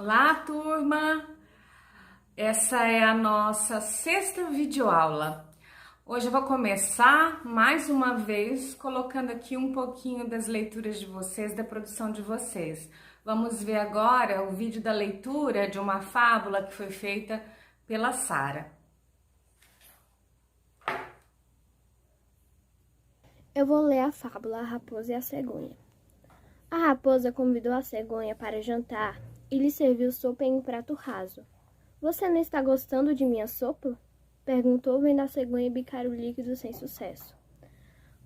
Olá, turma! Essa é a nossa sexta videoaula. Hoje eu vou começar mais uma vez colocando aqui um pouquinho das leituras de vocês, da produção de vocês. Vamos ver agora o vídeo da leitura de uma fábula que foi feita pela Sara. Eu vou ler a fábula A Raposa e a Cegonha. A raposa convidou a cegonha para jantar e lhe serviu sopa em um prato raso. Você não está gostando de minha sopa? Perguntou, vendo a cegonha bicar o líquido sem sucesso.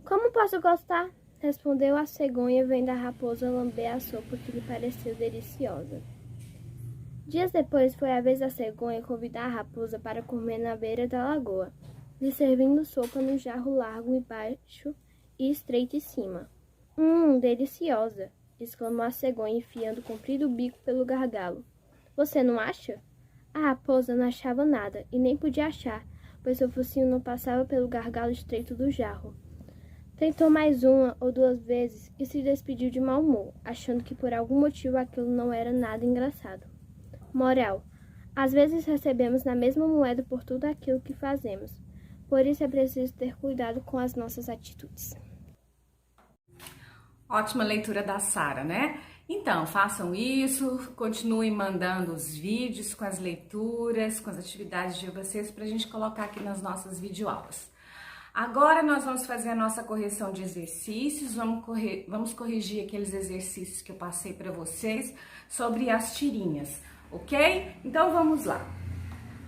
Como posso gostar? Respondeu a cegonha, vendo a raposa lamber a sopa que lhe pareceu deliciosa. Dias depois foi a vez da cegonha convidar a raposa para comer na beira da lagoa, lhe servindo sopa num jarro largo embaixo e estreito em cima. Deliciosa! Exclamou a cegonha, enfiando o comprido bico pelo gargalo. Você não acha? A raposa não achava nada, e nem podia achar, pois seu focinho não passava pelo gargalo estreito do jarro. Tentou mais uma ou duas vezes e se despediu de mau humor, achando que por algum motivo aquilo não era nada engraçado. Moral: às vezes recebemos na mesma moeda por tudo aquilo que fazemos. Por isso é preciso ter cuidado com as nossas atitudes. Ótima leitura da Sara, né? Então, façam isso, continuem mandando os vídeos com as leituras, com as atividades de vocês para a gente colocar aqui nas nossas videoaulas. Agora nós vamos fazer a nossa correção de exercícios, vamos corrigir aqueles exercícios que eu passei para vocês sobre as tirinhas, ok? Então vamos lá.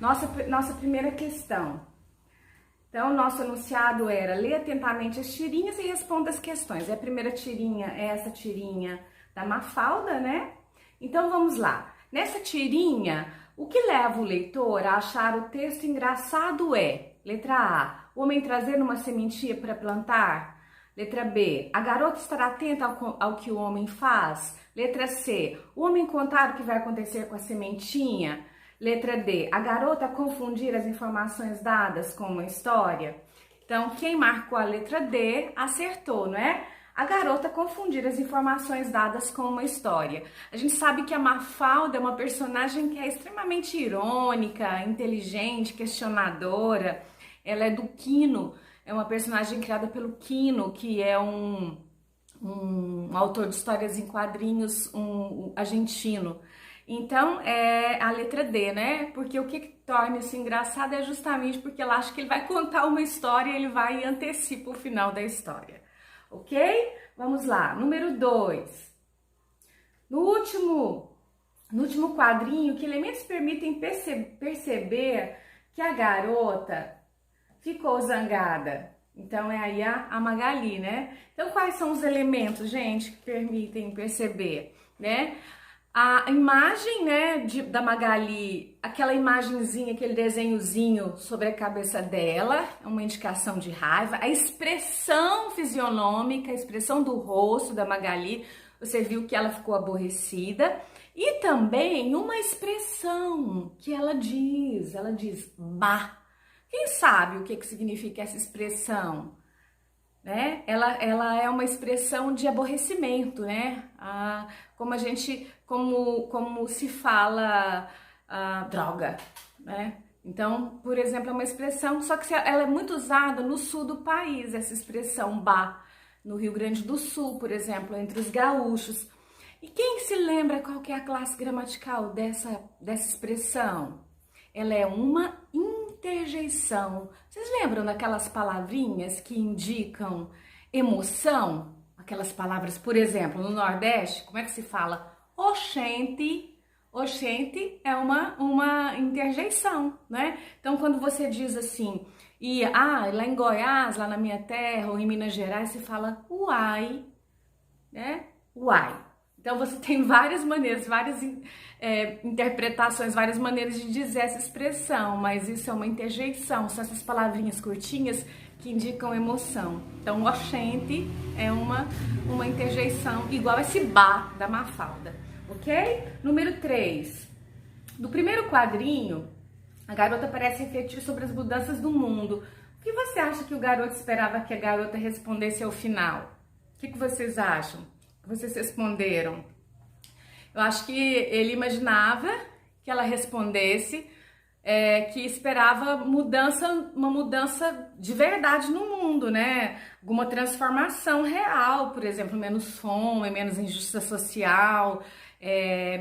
Nossa primeira questão. Então, nosso enunciado era: lê atentamente as tirinhas e responda as questões. E a primeira tirinha é essa tirinha da Mafalda, né? Então, vamos lá. Nessa tirinha, o que leva o leitor a achar o texto engraçado é: letra A, o homem trazendo uma sementinha para plantar. Letra B, a garota estar atenta ao que o homem faz. Letra C, o homem contar o que vai acontecer com a sementinha. Letra D, a garota confundir as informações dadas com uma história. Então, quem marcou a letra D acertou, não é? A garota confundir as informações dadas com uma história. A gente sabe que a Mafalda é uma personagem que é extremamente irônica, inteligente, questionadora. Ela é do Quino, é uma personagem criada pelo Quino, que é um autor de histórias em quadrinhos, um argentino. Então, é a letra D, né? Porque o que torna isso engraçado é justamente porque ela acha que ele vai contar uma história e ele vai e antecipa o final da história. Ok? Vamos lá. Número 2. No último quadrinho, que elementos permitem perceber que a garota ficou zangada? Então, é aí a Magali, né? Então, quais são os elementos, gente, que permitem perceber, né? A imagem, né, da Magali, aquela imagenzinha, aquele desenhozinho sobre a cabeça dela, é uma indicação de raiva. A expressão fisionômica, a expressão do rosto da Magali, você viu que ela ficou aborrecida. E também uma expressão que ela diz bah. Quem sabe o que significa essa expressão? Né? Ela é uma expressão de aborrecimento, né? Como se fala droga, né? Então, por exemplo, é uma expressão, só que ela é muito usada no sul do país, essa expressão bah, no Rio Grande do Sul, por exemplo, entre os gaúchos. E quem se lembra qual que é a classe gramatical dessa expressão? Ela é uma interjeição. Vocês lembram daquelas palavrinhas que indicam emoção? Aquelas palavras, por exemplo, no Nordeste, como é que se fala? Oxente. Oxente é uma interjeição, né? Então, quando você diz assim, lá em Goiás, lá na minha terra, ou em Minas Gerais, se fala uai, né? Uai. Então, você tem várias maneiras, várias interpretações, várias maneiras de dizer essa expressão, mas isso é uma interjeição, são essas palavrinhas curtinhas que indicam emoção. Então, oxente é uma interjeição, igual esse bah da Mafalda, ok? Número 3. No primeiro quadrinho, a garota parece refletir sobre as mudanças do mundo. O que você acha que o garoto esperava que a garota respondesse ao final? O que vocês acham? Vocês responderam? Eu acho que ele imaginava que ela respondesse que esperava uma mudança de verdade no mundo, né? Alguma transformação real, por exemplo, menos fome, menos injustiça social,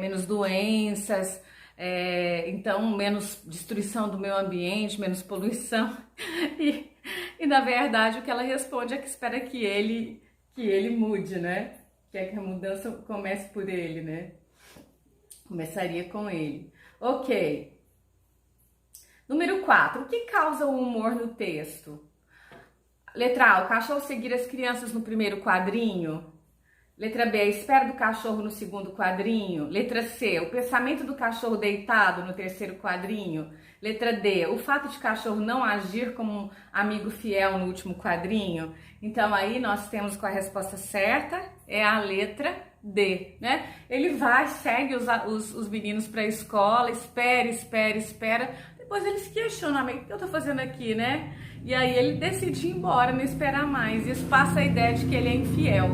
menos doenças, então menos destruição do meio ambiente, menos poluição. E na verdade o que ela responde é que espera que ele mude, né? Quer que a mudança comece por ele, né? Começaria com ele. Ok. Número 4. O que causa o humor no texto? Letra A. O cachorro seguir as crianças no primeiro quadrinho. Letra B. A espera do cachorro no segundo quadrinho. Letra C. O pensamento do cachorro deitado no terceiro quadrinho. Letra D. O fato de cachorro não agir como um amigo fiel no último quadrinho. Então aí nós temos com a resposta certa é a letra D, né? Ele vai, segue os meninos para a escola, espera. Depois ele se questiona, mas o que eu tô fazendo aqui, né? E aí ele decide ir embora, não esperar mais. Isso passa a ideia de que ele é infiel,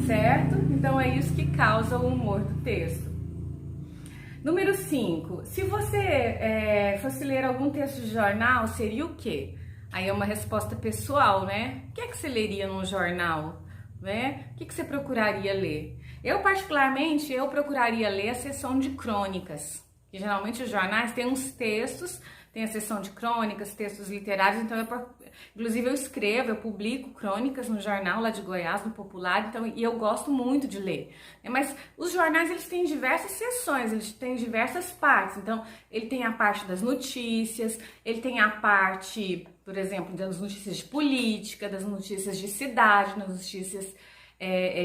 certo? Então é isso que causa o humor do texto. Número 5. Se você fosse ler algum texto de jornal, seria o quê? Aí é uma resposta pessoal, né? O que é que você leria num jornal? Né? O que você procuraria ler? Eu, particularmente, procuraria ler a seção de crônicas. Que geralmente os jornais têm uns textos, tem a seção de crônicas, textos literários, então inclusive eu escrevo, eu publico crônicas no jornal lá de Goiás, no Popular, então, e eu gosto muito de ler. Mas os jornais, eles têm diversas seções, eles têm diversas partes, então ele tem a parte das notícias, ele tem a parte, por exemplo, das notícias de política, das notícias de cidade, das notícias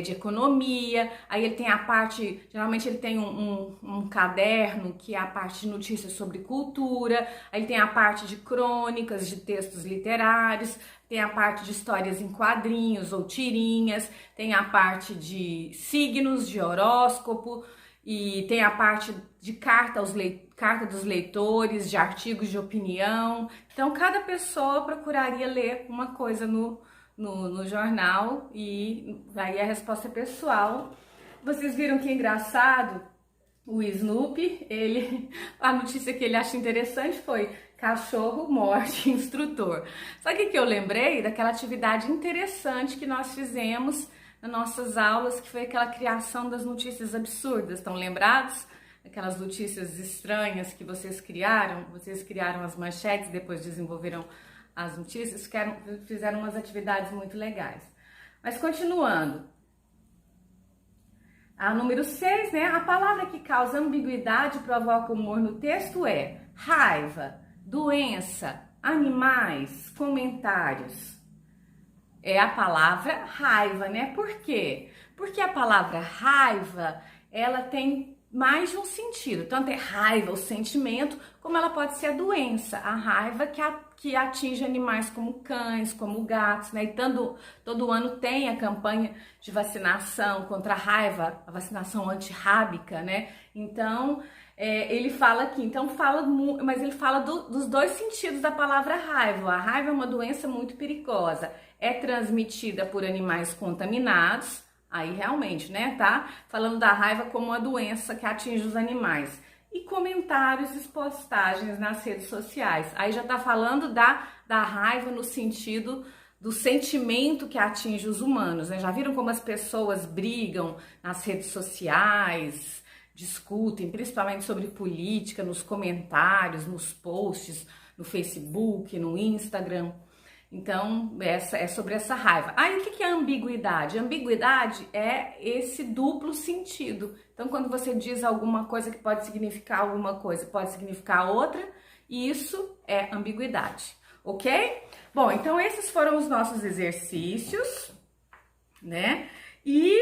de economia, aí ele tem a parte, geralmente ele tem um caderno que é a parte de notícias sobre cultura, aí ele tem a parte de crônicas, de textos literários, tem a parte de histórias em quadrinhos ou tirinhas, tem a parte de signos, de horóscopo, e tem a parte de carta dos leitores, de artigos de opinião. Então cada pessoa procuraria ler uma coisa no jornal, e aí a resposta é pessoal. Vocês viram que engraçado? O Snoopy, a notícia que ele acha interessante foi cachorro morde instrutor. Sabe o que eu lembrei? Daquela atividade interessante que nós fizemos nas nossas aulas, que foi aquela criação das notícias absurdas. Estão lembrados? Aquelas notícias estranhas que vocês criaram as manchetes, depois desenvolveram as notícias, fizeram umas atividades muito legais. Mas continuando. A número 6, né? A palavra que causa ambiguidade e provoca humor no texto é raiva, doença, animais, comentários. É a palavra raiva, né? Por quê? Porque a palavra raiva, ela tem mais de um sentido. Tanto é raiva, o sentimento, como ela pode ser a doença. A raiva que atinge animais como cães, como gatos, né? E todo ano tem a campanha de vacinação contra a raiva, a vacinação antirrábica, né? Então, ele fala aqui, mas ele fala dos dois sentidos da palavra raiva. A raiva é uma doença muito perigosa. É transmitida por animais contaminados. Aí realmente, né, tá? Falando da raiva como uma doença que atinge os animais. E comentários e postagens nas redes sociais. Aí já tá falando da raiva no sentido do sentimento que atinge os humanos, né? Já viram como as pessoas brigam nas redes sociais, discutem, principalmente sobre política, nos comentários, nos posts, no Facebook, no Instagram. Então, é sobre essa raiva. Aí, o que é ambiguidade? Ambiguidade é esse duplo sentido. Então, quando você diz alguma coisa que pode significar alguma coisa, pode significar outra, isso é ambiguidade, ok? Bom, então esses foram os nossos exercícios, né? E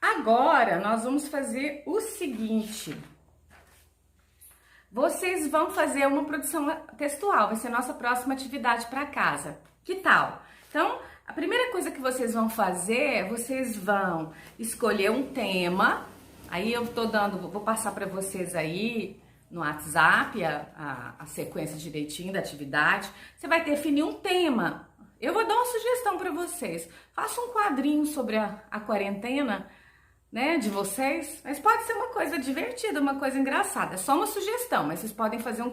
agora nós vamos fazer o seguinte. Vocês vão fazer uma produção textual, vai ser a nossa próxima atividade para casa. Que tal? Então, a primeira coisa que vocês vão fazer, vocês vão escolher um tema. Aí eu vou passar para vocês aí no WhatsApp a sequência direitinho da atividade. Você vai definir um tema. Eu vou dar uma sugestão para vocês. Faça um quadrinho sobre a quarentena. né, de vocês, mas pode ser uma coisa divertida, uma coisa engraçada. É só uma sugestão, mas vocês podem fazer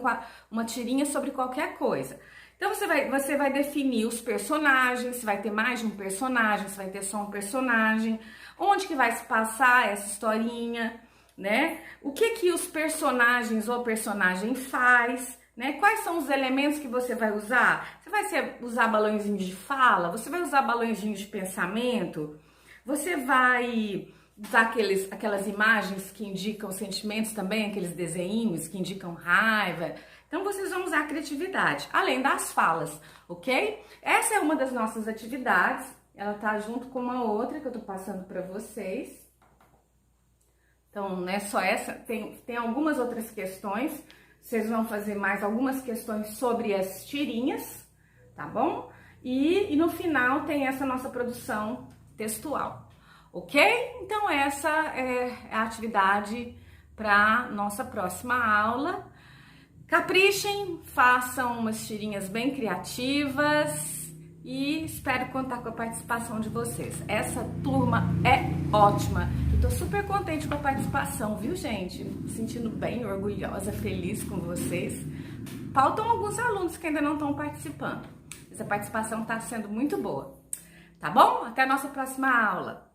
uma tirinha sobre qualquer coisa. Então você vai definir os personagens, se vai ter mais de um personagem, se vai ter só um personagem, onde que vai se passar essa historinha, né? O que os personagens ou personagem faz, né? Quais são os elementos que você vai usar? Você vai usar balãozinhos de fala? Você vai usar balãozinhos de pensamento? Você vai usar aquelas imagens que indicam sentimentos também, aqueles desenhos que indicam raiva? Então, vocês vão usar a criatividade, além das falas, ok? Essa é uma das nossas atividades, ela tá junto com uma outra que eu tô passando para vocês. Então, não é só essa, tem algumas outras questões, vocês vão fazer mais algumas questões sobre as tirinhas, tá bom? E no final tem essa nossa produção textual, ok? Então, essa é a atividade para nossa próxima aula. Caprichem, façam umas tirinhas bem criativas e espero contar com a participação de vocês. Essa turma é ótima. Eu tô super contente com a participação, viu, gente? Me sentindo bem orgulhosa, feliz com vocês. Faltam alguns alunos que ainda não estão participando, mas a participação tá sendo muito boa. Tá bom? Até a nossa próxima aula.